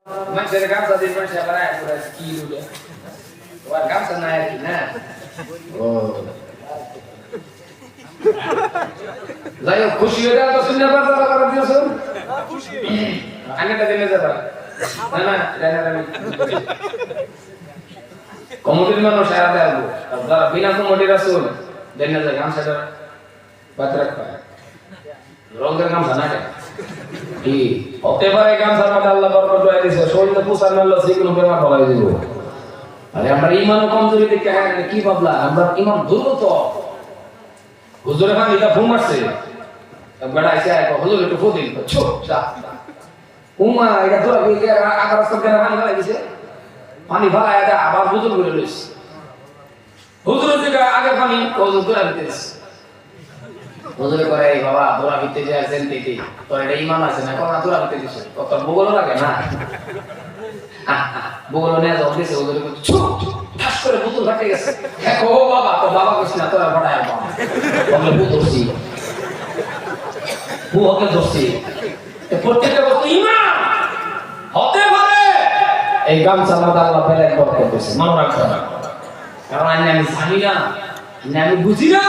Masih gamsa di Indonesia Barat sudah skill udah. Wah gamsa naik nah. Oh. Zayo खुशी हो जाए तो सुनने पर तो कर दियो सुन. खुशी. अन्य तक नहीं जाता. ना रहना. Kemudian mana saya ada bu. Kalau bina kemudian rasul. Dan nanti gamsa dah patrak pak. Rongga gamsa nak. Di, oke baik kan sama Allah berdoa di sini. Soalnya pusat Allah sih kalau berapa kali itu. Ada yang beriman kemzuri dikah ki babla. Ambar iman dulu to. Huzur kan kita fumas sih. Bada isya ko huzur itu fudin. Cup sah. Umma itu tuh lagi agar sekedar kan lagi sih. Pani bala ada abang huzur berulis. Huzur juga agar kami huzur berulis. Huzur করে বাবা তোরা ভিতরে যে আছেন দিদি তোর এটা ইমান আছে না কোন তোরা ভিতরে দিছ কত বগল লাগে না বগল নিয়ে যাও দিছে হুজুর চুপ ঠাস করে বুতুল ফাটে গেছে দেখো বাবা তো বাবা কইছ না তোরা বড়ায় বাবা বলে বুতুলছি বুহকে দোষী এ প্রত্যেকটা বস্তু ইমান হতে পারে এই গামছা মাদা আল্লাহ ফেলে বরকত দিয়েছে মনে রাখবেন কারণ আমি জানি না আমি বুঝি না